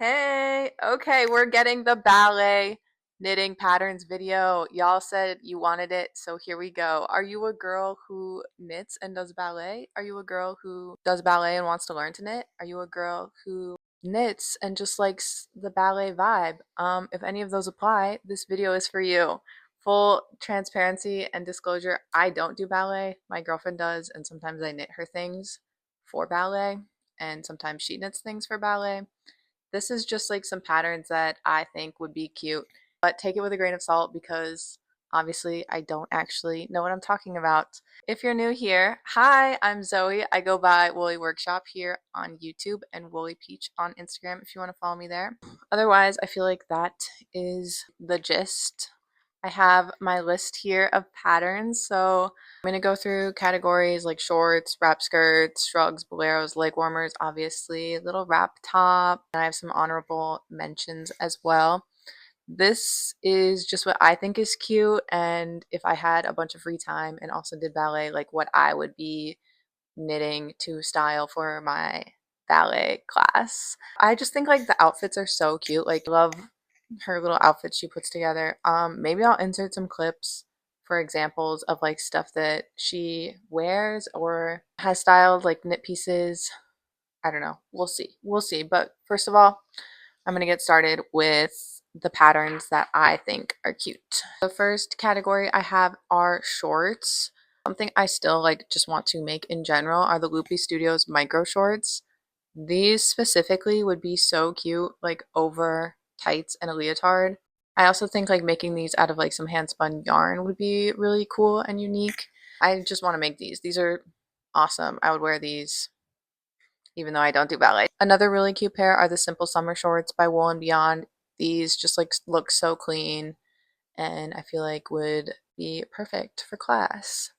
Hey, okay, we're getting the ballet knitting patterns video. Y'all said you wanted it, so here we go. Are you a girl who knits and does ballet? Are you a girl who does ballet and wants to learn to knit? Are you a girl who knits and just likes the ballet vibe? If any of those apply, this video is for you. Full transparency and disclosure, I don't do ballet. My girlfriend does, and sometimes I knit her things for ballet, and sometimes she knits things for ballet. This is just like some patterns that I think would be cute, but take it with a grain of salt because obviously I don't actually know what I'm talking about. If you're new here, hi, I'm Zoe. I go by Woolly Workshop here on YouTube and Woolly Peach on Instagram if you want to follow me there. Otherwise, I feel like that is the gist. I have my list here of patterns, so I'm going to go through categories like shorts, wrap skirts, shrugs, boleros, leg warmers, obviously, little wrap top, and I have some honorable mentions as well. This is just what I think is cute, and if I had a bunch of free time and also did ballet, like what I would be knitting to style for my ballet class. I just think like the outfits are so cute. Like love her little outfits she puts together. Maybe I'll insert some clips for examples of like stuff that she wears or has styled like knit pieces. I don't know. We'll see. We'll see. But first of all, I'm going to get started with the patterns that I think are cute. The first category I have are shorts. Something I still like just want to make in general are the Loopy Studios micro shorts. These specifically would be so cute, like over tights and a leotard. I also think like making these out of like some hand spun yarn would be really cool and unique. I just want to make these. These are awesome. I would wear these even though I don't do ballet. Another really cute pair are the Simple Summer Shorts by Wool and Beyond. These just like look so clean and I feel like would be perfect for class.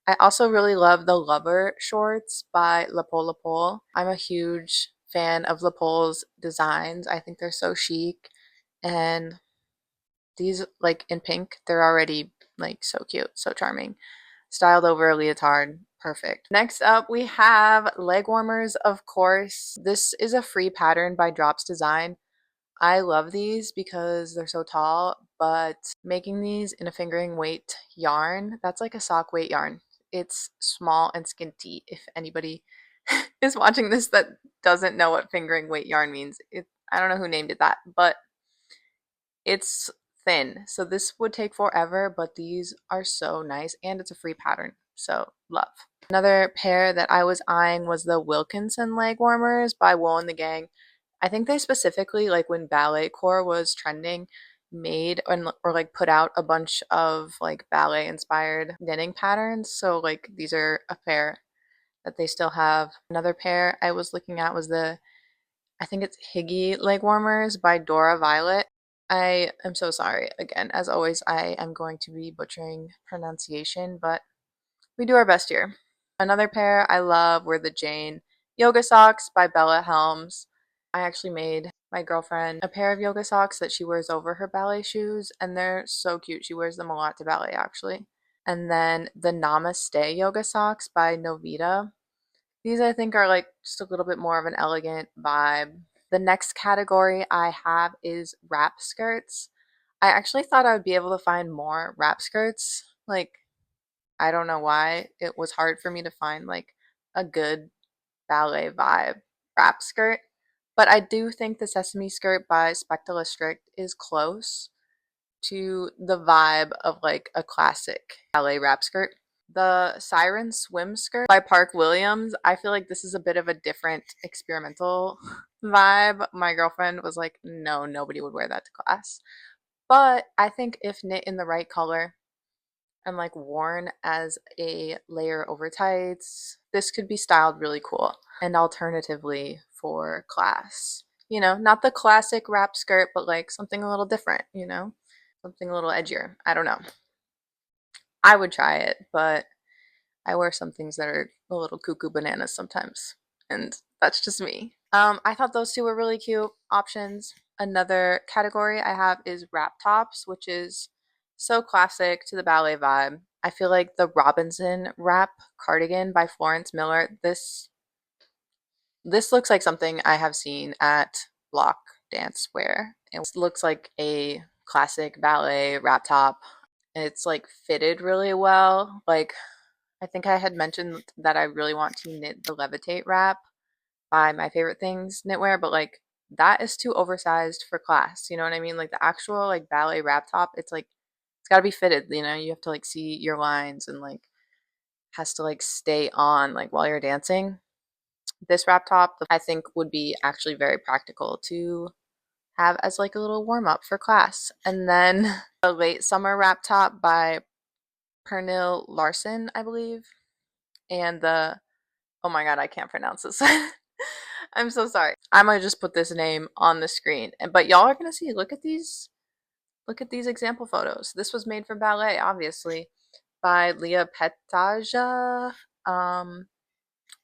I also really love the Lover shorts by La Pole La Pole. I'm a huge fan of La Pole's designs. I think they're so chic and these like in pink, they're already like so cute, so charming. Styled over a leotard, perfect. Next up, we have leg warmers, of course. This is a free pattern by Drops Design. I love these because they're so tall, but making these in a fingering weight yarn, that's like a sock weight yarn. It's small and skinty. If anybody is watching this that doesn't know what fingering weight yarn means, I don't know who named it that, but it's thin. So this would take forever, but these are so nice and it's a free pattern. So love. Another pair that I was eyeing was the Wilkinson leg warmers by Wool and the Gang. I think they specifically, like when ballet core was trending, made or like put out a bunch of like ballet inspired knitting patterns. So like these are a pair that they still have. Another pair I was looking at was I think it's Higgy leg warmers by Dora Violet. I am so sorry. Again, as always, I am going to be butchering pronunciation, but we do our best here. Another pair I love were the Jane yoga socks by Bella Helms. I actually made my girlfriend a pair of yoga socks that she wears over her ballet shoes, and they're so cute. She wears them a lot to ballet, actually. And then the Namaste yoga socks by Novita. These I think are like just a little bit more of an elegant vibe. The next category I have is wrap skirts. I actually thought I would be able to find more wrap skirts. Like, I don't know why it was hard for me to find like a good ballet vibe wrap skirt. But I do think the Sesame Skirt by Spectala Strict is close to the vibe of like a classic ballet wrap skirt. The Siren Swim Skirt by Park Williams, I feel like this is a bit of a different experimental vibe. My girlfriend was like, no, nobody would wear that to class. But I think if knit in the right color and like worn as a layer over tights, this could be styled really cool. And alternatively for class, not the classic wrap skirt, but like something a little different, something a little edgier. I don't know. I would try it, but I wear some things that are a little cuckoo bananas sometimes, and that's just me. I thought those two were really cute options. Another category I have is wrap tops, which is so classic to the ballet vibe. I feel like the Robinson wrap cardigan by Florence Miller, this looks like something I have seen at Block dance wear. It looks like a classic ballet wrap top. It's like fitted really well. Like I think I had mentioned that I really want to knit the levitate wrap by My Favorite Things knitwear, but like that is too oversized for class. You know what I mean? Like the actual like ballet wrap top, it's like it's got to be fitted, you know? You have to like see your lines and like has to like stay on like while you're dancing. This wrap top I think would be actually very practical to have as like a little warm up for class. And then the late summer wrap top by Pernille Larson, I believe. And the oh my god, I can't pronounce this. I'm so sorry. I might just put this name on the screen. But y'all are gonna see, look at these example photos. This was made for ballet, obviously, by Leah Petaja. Um,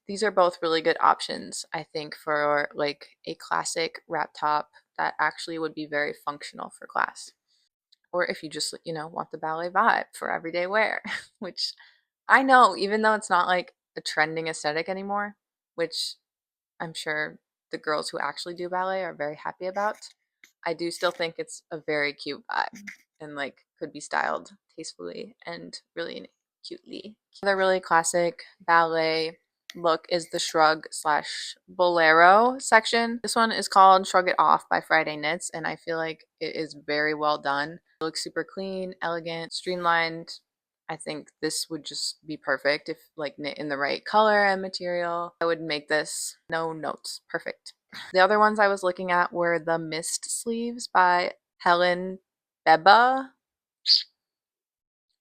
these are both really good options, I think, for like a classic wrap top that actually would be very functional for class. Or if you just, you know, want the ballet vibe for everyday wear, which I know, even though it's not like a trending aesthetic anymore, which I'm sure the girls who actually do ballet are very happy about. I do still think it's a very cute vibe and like could be styled tastefully and really cutely. Another really classic ballet look is the shrug slash bolero section. This one is called Shrug It Off by Friday Knits, and I feel like it is very well done. It looks super clean, elegant, streamlined. I think this would just be perfect if like knit in the right color and material. I would make this no notes. Perfect. The other ones I was looking at were the Mist Sleeves by Helen Beba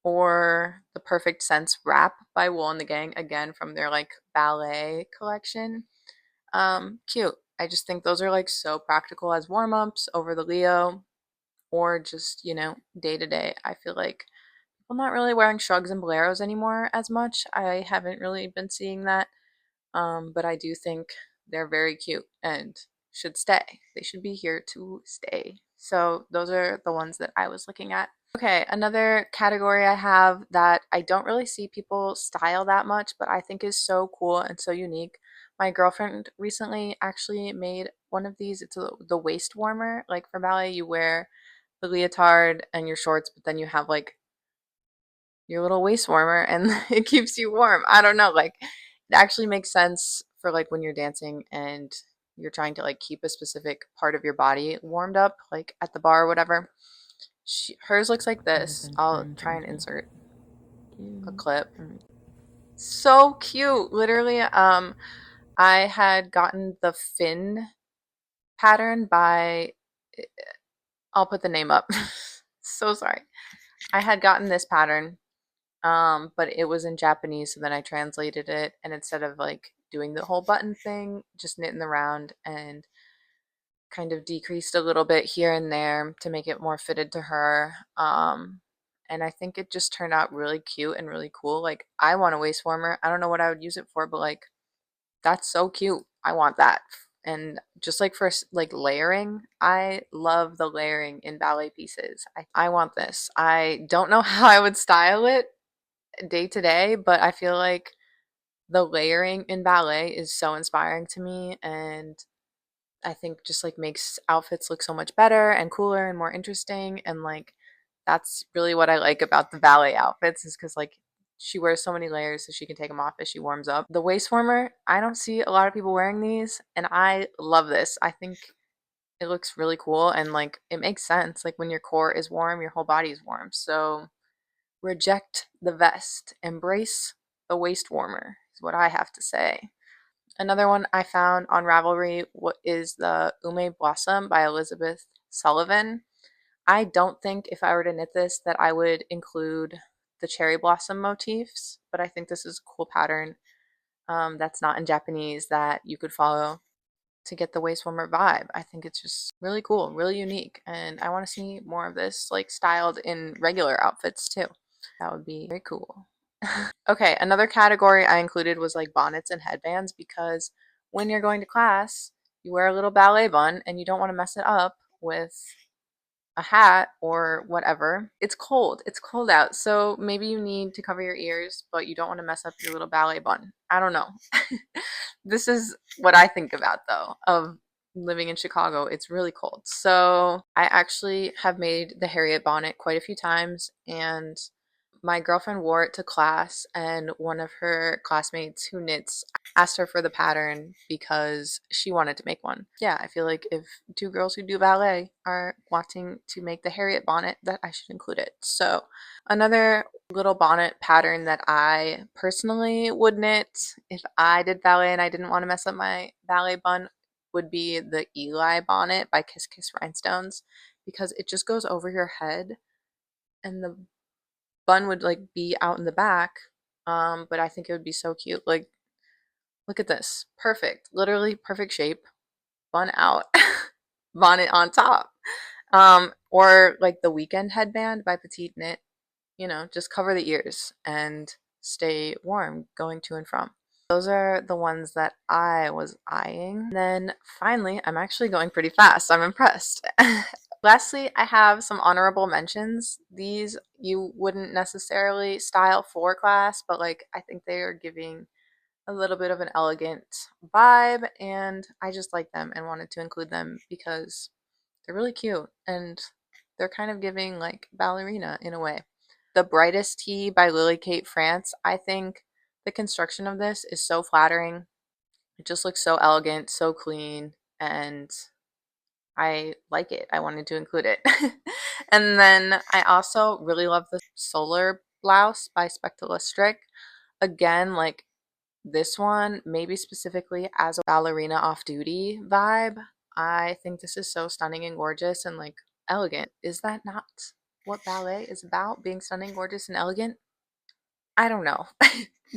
or the Perfect Sense Wrap by Wool and the Gang, again from their like ballet collection. Cute. I just think those are like so practical as warm-ups over the Leo or just, you know, day to day. I feel like people not really wearing shrugs and boleros anymore as much. I haven't really been seeing that. But I do think they're very cute and should stay. They should be here to stay. So those are the ones that I was looking at. Okay, another category I have that I don't really see people style that much, but I think is so cool and so unique. My girlfriend recently actually made one of these. It's the waist warmer. Like for ballet, you wear the leotard and your shorts, but then you have like your little waist warmer and it keeps you warm. I don't know, like it actually makes sense for like when you're dancing and you're trying to like keep a specific part of your body warmed up, like at the bar or whatever. Hers looks like this. I'll try and insert a clip. So cute. Literally, I had gotten the fin pattern by I'll put the name up. So sorry. I had gotten this pattern but it was in Japanese, so then I translated it, and instead of like doing the whole button thing, just knit in the round and kind of decreased a little bit here and there to make it more fitted to her. And I think it just turned out really cute and really cool. Like I want a waist warmer. I don't know what I would use it for, but like that's so cute. I want that. And just like for like layering, I love the layering in ballet pieces. I want this. I don't know how I would style it day to day, but I feel like the layering in ballet is so inspiring to me and I think just like makes outfits look so much better and cooler and more interesting and like that's really what I like about the ballet outfits is cuz like she wears so many layers so she can take them off as she warms up. The waist warmer, I don't see a lot of people wearing these and I love this. I think it looks really cool and like it makes sense. Like when your core is warm, your whole body is warm. So reject the vest, embrace the waist warmer, is what I have to say. Another one I found on Ravelry is the Ume Blossom by Elizabeth Sullivan. I don't think if I were to knit this that I would include the cherry blossom motifs, but I think this is a cool pattern that's not in Japanese that you could follow to get the waist warmer vibe. I think it's just really cool, really unique, and I want to see more of this like styled in regular outfits too. That would be very cool. Okay, another category I included was like bonnets and headbands because when you're going to class, you wear a little ballet bun and you don't want to mess it up with a hat or whatever. It's cold. It's cold out. So maybe you need to cover your ears, but you don't want to mess up your little ballet bun. I don't know. This is what I think about though of living in Chicago, it's really cold. So I actually have made the Harriet bonnet quite a few times, and my girlfriend wore it to class, and one of her classmates who knits asked her for the pattern because she wanted to make one. Yeah, I feel like if two girls who do ballet are wanting to make the Harriet bonnet, that I should include it. So another little bonnet pattern that I personally would knit if I did ballet and I didn't want to mess up my ballet bun would be the Eli bonnet by Kiss Kiss Rhinestones, because it just goes over your head and the bun would like be out in the back. But I think it would be so cute. Like, look at this. Perfect. Literally perfect shape. Bun out. Bonnet on top. Or like the Weekend headband by Petite Knit. You know, just cover the ears and stay warm going to and from. Those are the ones that I was eyeing. And then finally, I'm actually going pretty fast. I'm impressed. Lastly, I have some honorable mentions. These you wouldn't necessarily style for class, but like I think they are giving a little bit of an elegant vibe, and I just like them and wanted to include them because they're really cute and they're kind of giving like ballerina in a way. The Brightest Tea by Lily Kate France. I think the construction of this is so flattering. It just looks so elegant, so clean, and I like it. I wanted to include it. And then I also really love the Solar Blouse by Spectalistric. Again, like this one, maybe specifically as a ballerina off duty vibe. I think this is so stunning and gorgeous and like elegant. Is that not what ballet is about? Being stunning, gorgeous, and elegant? I don't know.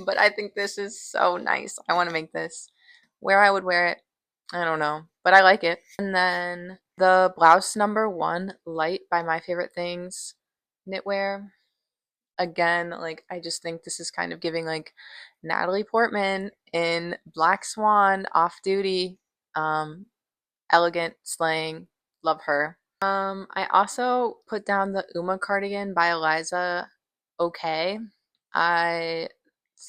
But I think this is so nice. I want to make this. Where I would wear it, I don't know. But I like it. And then the blouse number one, Light by My Favorite Things knitwear. Again, like I just think this is kind of giving like Natalie Portman in Black Swan off duty. Um, Elegant slaying. Love her. I also put down the Uma cardigan by Eliza. Okay. I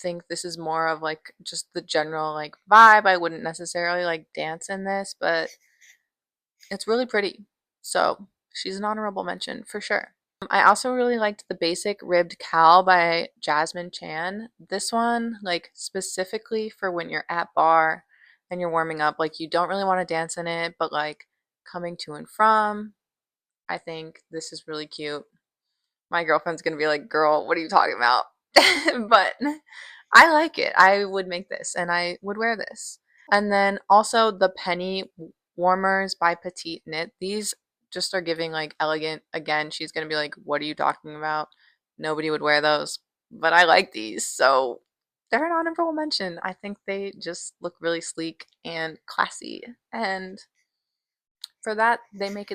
think this is more of like just the general like vibe. I wouldn't necessarily like dance in this, but it's really pretty. So she's an honorable mention for sure. I also really liked the Basic Ribbed Cowl by Jasmine Chan. This one, like specifically for when you're at bar and you're warming up, like you don't really want to dance in it, but like coming to and from, I think this is really cute. My girlfriend's gonna be like, girl, what are you talking about? But I like it. I would make this and I would wear this. And then also the Penny Warmers by Petite Knit. These just are giving like elegant. Again, she's gonna be like, what are you talking about? Nobody would wear those. But I like these, so they're an honorable mention. I think they just look really sleek and classy. And for that, they make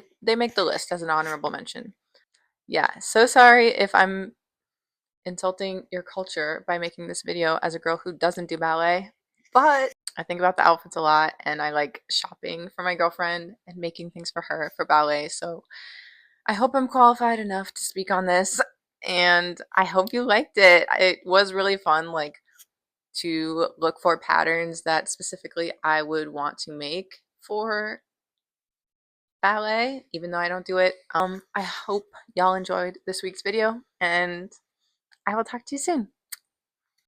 the list as an honorable mention. Yeah, so sorry if I'm insulting your culture by making this video as a girl who doesn't do ballet, but I think about the outfits a lot and I like shopping for my girlfriend and making things for her for ballet. So I hope I'm qualified enough to speak on this, and I hope you liked it. It was really fun, like to look for patterns that specifically I would want to make for ballet, even though I don't do it. I hope y'all enjoyed this week's video, and I will talk to you soon.